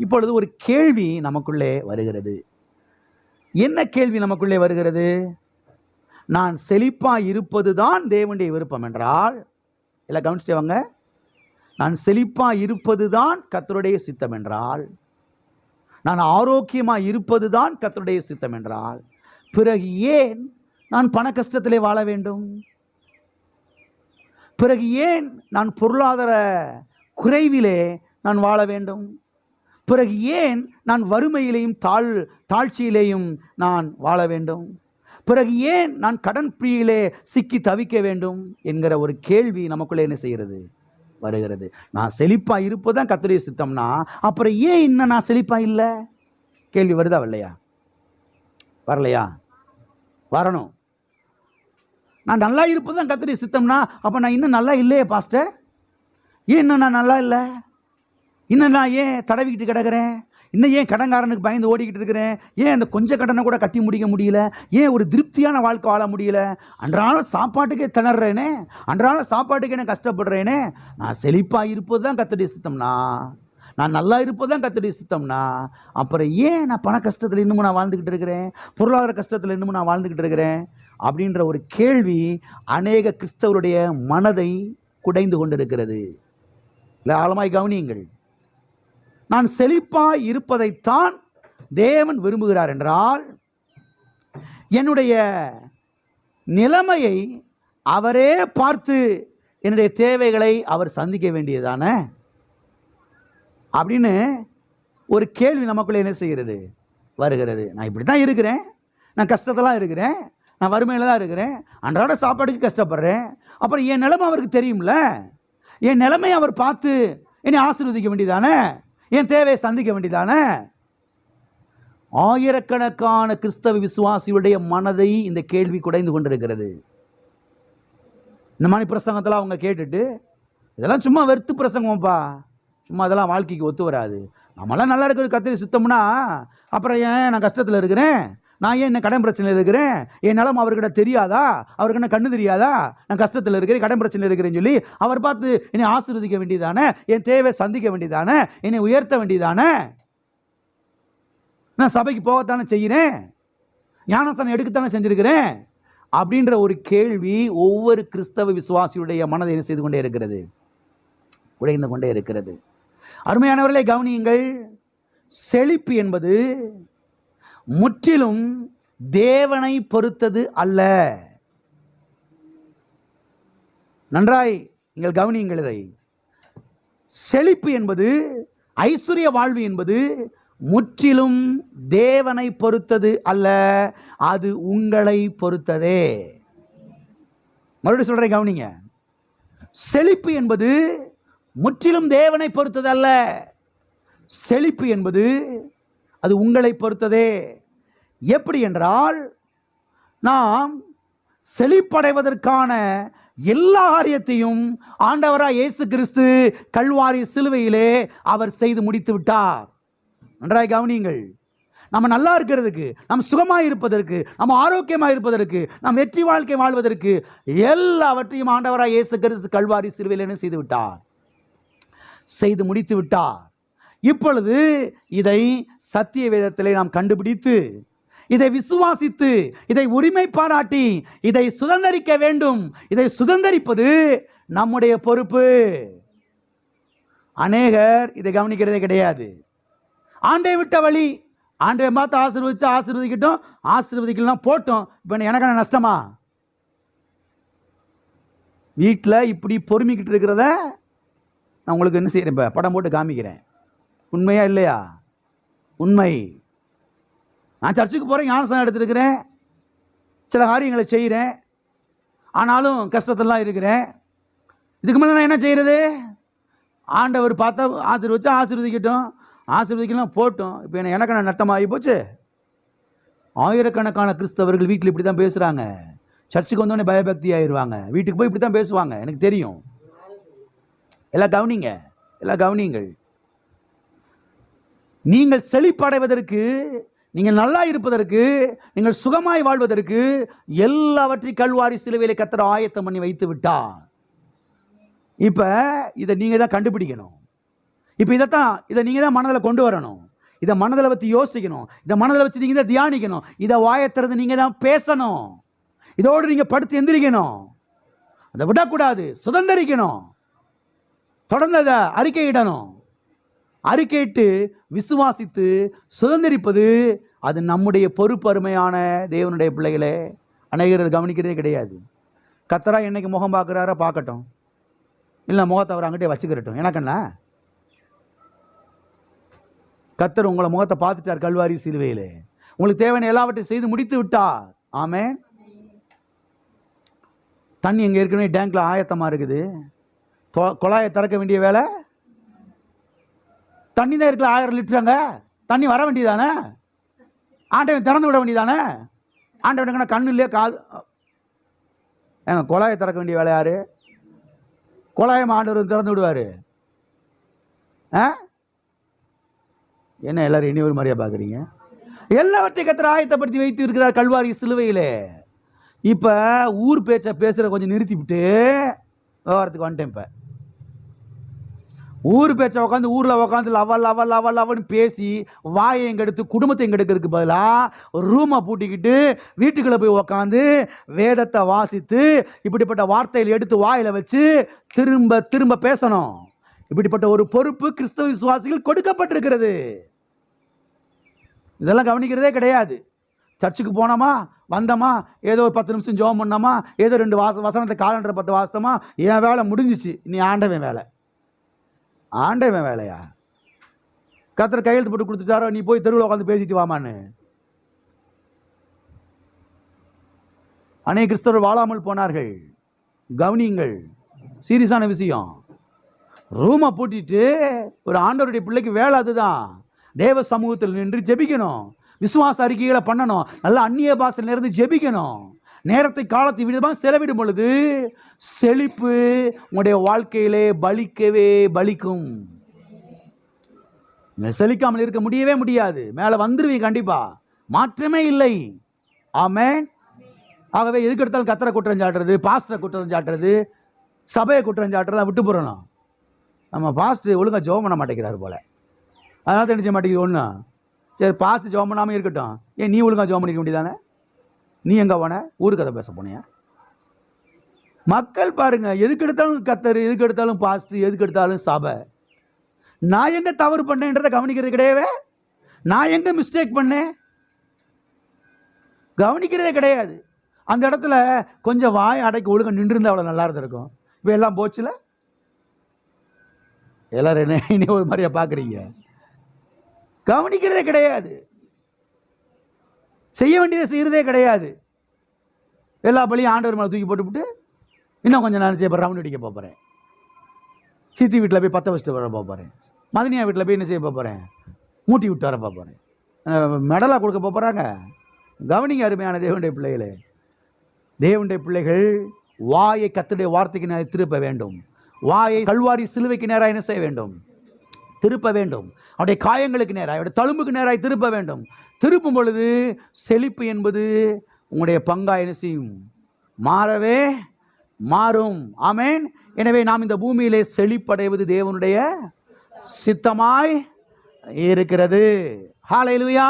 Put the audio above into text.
இப்பொழுது ஒரு கேள்வி நமக்குள்ளே வருகிறது. என்ன கேள்வி நமக்குள்ளே வருகிறது? நான் செழிப்பாய் இருப்பதுதான் தேவனுடைய விருப்பம் என்றால், எல்லாம் கவனிச்சுட்டு வாங்க, நான் செழிப்பாய் இருப்பதுதான் கர்த்தருடைய சித்தம் என்றால், நான் ஆரோக்கியமாய் இருப்பதுதான் கர்த்தருடைய சித்தம் என்றால், பிறகு ஏன் நான் பண கஷ்டத்திலே வாழ வேண்டும்? பிறகு ஏன் நான் பொருளாதார குறைவிலே நான் வாழ வேண்டும்? பிறகு ஏன் நான் வறுமையிலேயும் தாழ்ச்சியிலேயும் நான் வாழ வேண்டும்? பிறகு ஏன் நான் கடன் பிடியிலே சிக்கி தவிக்க வேண்டும் என்கிற ஒரு கேள்வி நமக்குள்ளே என்ன செய்கிறது? வருகிறது. நான் செழிப்பா இருப்பதுதான் கர்த்தருடைய சித்தம்னா, அப்புறம் ஏன் இன்னும் நான் செழிப்பா இல்லை? கேள்வி வருதா வரலையா? வரலையா? வரணும். நான் நல்லா இருப்பதுதான் கர்த்தருடைய சித்தம்னா, அப்ப நான் இன்னும் நல்லா இல்லையே பாஸ்டர். ஏன் இன்னும் நான் நல்லா இல்லை? இன்னும் நான் ஏன் தடவிக்கிட்டு கிடக்கிறேன்? இன்னும் ஏன் கடன்காரனுக்கு பயந்து ஓடிக்கிட்டு இருக்கிறேன்? ஏன் அந்த கொஞ்சம் கடனை கூட கட்டி முடிக்க முடியல? ஏன் ஒரு திருப்தியான வாழ்க்கை வாழ முடியல? அன்றாடம் சாப்பாட்டுக்கே திணறேனே, அன்றாடம் சாப்பாட்டுக்கு என்ன கஷ்டப்படுறேனே. நான் செழிப்பாக இருப்பது தான் கர்த்தருடைய சித்தம்னா, நான் நல்லா இருப்பது தான் கர்த்தருடைய சித்தம்னா, அப்புறம் ஏன் நான் பண கஷ்டத்தில் இன்னமும் நான் வாழ்ந்துக்கிட்டு இருக்கிறேன், பொருளாதார கஷ்டத்தில் இன்னமும் நான் வாழ்ந்துக்கிட்டு இருக்கிறேன் அப்படின்ற ஒரு கேள்வி அநேக கிறிஸ்தவருடைய மனதை குடைந்து கொண்டிருக்கிறது. இல்லை, ஆழமாய் கவனியுங்கள். நான் செழிப்பாய் இருப்பதைத்தான் தேவன் விரும்புகிறார் என்றால், என்னுடைய நிலைமையை அவரே பார்த்து என்னுடைய தேவைகளை அவர் சந்திக்க வேண்டியதானே அப்படின்னு ஒரு கேள்வி நமக்குள்ளே என்ன செய்கிறது? வருகிறது. நான் இப்படி தான் இருக்கிறேன், நான் கஷ்டத்தெல்லாம் இருக்கிறேன், நான் வறுமையில் தான் இருக்கிறேன், அன்றாட சாப்பாடுக்கு கஷ்டப்படுறேன். அப்புறம் என் நிலைமை அவருக்கு தெரியும்ல, என் நிலைமையை அவர் பார்த்து என்னை ஆசீர்வதிக்க வேண்டியதானே, என் தேவையை சந்திக்க வேண்டியதானே. ஆயிரக்கணக்கான கிறிஸ்தவ விசுவாசியுடைய மனதை இந்த கேள்வி குடைந்து கொண்டிருக்கிறது. இந்த மாதிரி பிரசங்கத்தெல்லாம் அவங்க கேட்டுட்டு, இதெல்லாம் சும்மா வெறுத்து பிரசங்கம்ப்பா, சும்மா அதெல்லாம் வாழ்க்கைக்கு ஒத்து வராது, நம்மளாம் நல்லா இருக்கிற கர்த்தருடைய சித்தம்னா அப்புறம் ஏன் நான் கஷ்டத்தில் இருக்கிறேன், நான் ஏன் என்ன கடன் பிரச்சனையில் இருக்கிறேன், என் நிலம் அவர்கிட்ட தெரியாதா, அவருக்கு என்ன கண்ணு தெரியாதா, நான் கஷ்டத்தில் இருக்கிறேன், கடன் பிரச்சனையில் இருக்கிறேன்னு சொல்லி அவர் பார்த்து என்னை ஆசீர்வதிக்க வேண்டியதானே, என் தேவை சந்திக்க வேண்டியதானே, என்னை உயர்த்த வேண்டியதானே. நான் சபைக்கு போகத்தானே செய்கிறேன், ஞானஸ்தானம் எடுக்கத்தானே செஞ்சிருக்கிறேன் அப்படின்ற ஒரு கேள்வி ஒவ்வொரு கிறிஸ்தவ விசுவாசியுடைய மனதை என்ன செய்து கொண்டே இருக்கிறது? உடைந்து கொண்டே இருக்கிறது. அருமையானவர்களே கவனியுங்கள். செழிப்பு என்பது முற்றிலும் தேவனை பொறுத்தது அல்ல. நன்றாய் நீங்கள் கவனியுங்கள் இதை. செழிப்பு என்பது, ஐஸ்வர்ய வாழ்வு என்பது முற்றிலும் தேவனை பொறுத்தது அல்ல, அது உங்களை பொறுத்ததே. மறுபடியும் சொல்றேன், கவனிங்க. செழிப்பு என்பது முற்றிலும் தேவனை பொறுத்தது அல்ல, செழிப்பு என்பது அது உங்களை பொறுத்ததே. எப்படி என்றால், நாம் செழிப்படைவதற்கான எல்லா காரியத்தையும் ஆண்டவராய் இயேசு கிறிஸ்து கல்வாரி சிலுவையிலே அவர் செய்து முடித்து விட்டார். நன்றாய் கவனியுங்கள். நம்ம நல்லா இருக்கிறதுக்கு, நம்ம சுகமாய் இருப்பதற்கு, நம்ம ஆரோக்கியமாக இருப்பதற்கு, நாம் வெற்றி வாழ்க்கை வாழ்வதற்கு எல்லாவற்றையும் ஆண்டவராய் இயேசு கிறிஸ்து கல்வாரி சிலுவையிலே செய்து விட்டார், செய்து முடித்து விட்டார். இப்பொழுது இதை சத்திய வேதத்திலே நாம் கண்டுபிடித்து, இதை விசுவாசித்து, இதை உரிமை பாராட்டி, இதை சுதந்தரிக்க வேண்டும். இதை சுதந்தரிப்பது நம்முடைய பொறுப்பு. அநேகர் இதை கவனிக்கிறதே கிடையாது. ஆண்டை விட்ட வழி, ஆண்டை பார்த்து ஆசீர்வதிச்சு ஆசீர்வதிக்கட்டும், ஆசீர்வதிக்கலாம் போட்டோம், இப்போ எனக்கான நஷ்டமா? வீட்டில் இப்படி பொறுமிக்கிட்டு இருக்கிறத நான் உங்களுக்கு என்ன செய்கிறேன், இப்போ படம் போட்டு காமிக்கிறேன். உண்மையா இல்லையா? உண்மை. நான் சர்ச்சுக்கு போகிறேன், ஞானஸ்தானம் எடுத்துருக்கிறேன், சில காரியங்களை செய்கிறேன், ஆனாலும் கஷ்டத்தெல்லாம் இருக்கிறேன். இதுக்கு மேலே நான் என்ன செய்கிறது? ஆண்டவர் பார்த்தா ஆசீர்வதிச்சு ஆசீர்வதிக்கட்டும், ஆசீர்வதிக்கலாம் போட்டோம், இப்போ எனக்கு நான் நட்டமாகி போச்சு. ஆயிரக்கணக்கான கிறிஸ்தவர்கள் வீட்டில் இப்படி தான் பேசுகிறாங்க. சர்ச்சுக்கு வந்தோடனே பயபக்தி ஆயிடுவாங்க, வீட்டுக்கு போய் இப்படி தான் பேசுவாங்க, எனக்கு தெரியும். எல்லாம் கவனிங்க, எல்லாம் கவனிங்கள். நீங்கள் செழிப்படைவதற்கு, நீங்கள் நல்லா இருப்பதற்கு, நீங்கள் சுகமாய் வாழ்வதற்கு எல்லாவற்றையும் கல்வாரி சிலுவையிலே கர்த்தர் ஆயத்தம் பண்ணி வைத்து விட்டார். இப்ப இதை நீங்க தான் கண்டுபிடிக்கணும். இப்போ இதை நீங்கள் தான் மனதில் கொண்டு வரணும். இதை மனதில் வச்சு யோசிக்கணும். இதை மனதில் வச்சு நீங்கள் தான் தியானிக்கணும். இதை வாயத்திறந்து நீங்கள் தான் பேசணும். இதோடு நீங்கள் படுத்து எந்திரிக்கணும். அதை விடக்கூடாது, சுதந்திரிக்கணும். தொடர்ந்து அதை அறிக்கையிடணும். அறிக்கையிட்டு விசுவாசித்து சுதந்திரிப்பது அது நம்முடைய பொறுப்பருமையான தேவனுடைய பிள்ளைகளே. அநேகர் கவனிக்கிறதே கிடையாது. கர்த்தரா என்னைக்கு முகம் பார்க்குறாரோ பார்க்கட்டும், இல்லை முகத்தை அவர் அங்கிட்டே வச்சுக்கிறட்டும். எனக்குண்ணா கர்த்தர் உங்களை முகத்தை பார்த்துட்டார் கல்வாரி சிலுவையிலே. உங்களுக்கு தேவையான எல்லாவற்றையும் செய்து முடித்து விட்டார். ஆமென். தண்ணி எங்கே ஏற்கனவே டேங்க்ல ஆயத்தமாக இருக்குது. குழாயை திறக்க வேண்டிய வேலை தண்ணி தான் இருக்குல்ல. 1000 லிட்டருங்க தண்ணி வர வேண்டியதானே. ஆண்டவன் திறந்து விட வேண்டியதானே. ஆண்டவனுக்கு கண்ணு இல்லையா காது? ஏங்க குழாயை திறக்க வேண்டிய வேலை யாரு? குழாயம் ஆண்டவர் திறந்து விடுவார். என்ன எல்லாரும் இனி ஒரு மாதிரியா பார்க்குறீங்க? எல்லாவற்றையும் கர்த்தர் ஆயத்தப்படுத்தி வைத்து இருக்கிறார் கல்வாரி சிலுவையிலே. இப்போ ஊர் பேச்சை பேசுகிற கொஞ்சம் நிறுத்திவிட்டு விவகாரத்துக்கு வந்துட்டேன். இப்போ ஊர் பேச்சை உட்காந்து ஊரில் உட்காந்து லவன்னு பேசி வாயை எங்கெடுத்து குடும்பத்தை எங்கெடுக்கிறதுக்கு பதிலாக ரூமை பூட்டிக்கிட்டு வீட்டுக்குள்ளே போய் உக்காந்து வேதத்தை வாசித்து இப்படிப்பட்ட வார்த்தையில் எடுத்து வாயில் வச்சு திரும்ப திரும்ப பேசணும். இப்படிப்பட்ட ஒரு பொறுப்பு கிறிஸ்தவ விசுவாசிகள் கொடுக்கப்பட்டிருக்கிறது. இதெல்லாம் கவனிக்கிறதே கிடையாது. சர்ச்சுக்கு போனோமா, வந்தோமா, ஏதோ ஒரு 10 நிமிஷம் ஜெபம் பண்ணோமா, ஏதோ 2 வசனத்தை காலண்டரை 10 வாசித்தோமா, என் வேலை முடிஞ்சிச்சு. நீ ஆண்டவன் வேலை. ஆண்டவன் வேலையா? கர்த்தர் கையெழுத்து போட்டு கொடுத்துட்டாரோ, நீ போய் தெருவில் உட்காந்து பேசிட்டு வாமான்னு. அநேக கிறிஸ்தவர்கள் வாழாமல் போனார்கள். கவனியுங்கள், சீரியஸான விஷயம். ரூமை பூட்டிட்டு ஒரு ஆண்டவருடைய பிள்ளைக்கு வேலை அதுதான். தேவ சமூகத்தில் நின்று ஜெபிக்கணும், விசுவாச அறிக்கைகளை பண்ணணும், நல்லா அந்நிய பாஷையில இருந்து ஜெபிக்கணும். நேரத்தை காலத்தை விதமாக செலவிடும் பொழுது செழிப்பு உங்களுடைய வாழ்க்கையிலே பலிக்கும். செழிக்காமல் இருக்க முடியவே முடியாது. மேலே வந்துருவீங்க கண்டிப்பா, மாற்றமே இல்லை. ஆமென். ஆகவே எதுக்கு எடுத்தாலும் கர்த்தரை குற்றம் சாட்டுறது, பாஸ்டரை குற்றம் சாட்டுறது, சபையை குற்றம் சாட்டுறதை விட்டு போறணும். நம்ம பாஸ்டர் ஒழுங்கா ஜெபம் பண்ண மாட்டேங்கிறாரு போல, அதனால தெரிஞ்ச மாட்டேங்குது. ஒன்று சரி, பாஸ்டர் ஜெபம் பண்ணாமல் இருக்கட்டும், ஏன் நீ ஒழுங்கா ஜெபம் பண்ணிக்க வேண்டியதானே? நீ எங்க போன? ஊருக்கு கதை பேச போனியா? மக்கள் பாருங்க, எதுக்கு எடுத்தாலும் கர்த்தர், எதுக்கு எடுத்தாலும் பாஸ்டர், எதுக்கு எடுத்தாலும் சபை. நான் எங்க தவறு பண்ணேன்றதை கவனிக்கிறது கிடையவே. நான் எங்க மிஸ்டேக் பண்ணேன் கவனிக்கிறதே கிடையாது. அந்த இடத்துல கொஞ்சம் வாய் அடைக்க ஒழுங்க நின்று இருந்தா அவ்வளோ நல்லா இருந்திருக்கும். இப்போ எல்லாம் போச்சுல. எல்லாரும் என்ன இனி ஒரு மாதிரியா பார்க்குறீங்க? கவனிக்கிறதே கிடையாது, செய்ய வேண்டியதை செய்யறதே கிடையாது. எல்லா பள்ளியும் ஆண்டவர் மேலே தூக்கி போட்டுவிட்டு இன்னும் கொஞ்சம் நான் செய்ய ரவுண்ட் அடிக்க போகிறேன். சித்தி வீட்டில் போய் 10 வச்சுட்டு வர போகிறேன். மதனியா வீட்டில் போய் என்ன செய்ய போகிறேன்? மூட்டி விட்டு வர போகிறேன். மெடலாக கொடுக்க போகிறாங்க. கவனிங்க அருமையான தேவனுடைய பிள்ளைகளே. தேவனுடைய பிள்ளைகள் வாயை கர்த்தருடைய வார்த்தைக்கு நேராக திருப்ப வேண்டும். வாயை கல்வாரி சிலுவைக்கு நேராக என்ன செய்ய வேண்டும்? திருப்ப வேண்டும். அவருடைய காயங்களுக்கு நேராக, அவருடைய தழும்புக்கு நேராக திருப்ப வேண்டும். திருப்பும் பொழுது செழிப்பு என்பது உங்களுடைய பங்காய் என்ன செய்யும்? மாறவே மாறும். ஆமென். எனவே நாம் இந்த பூமியிலே செழிப்படைவது தேவனுடைய சித்தமாய் இருக்கிறது. ஹல்லேலூயா.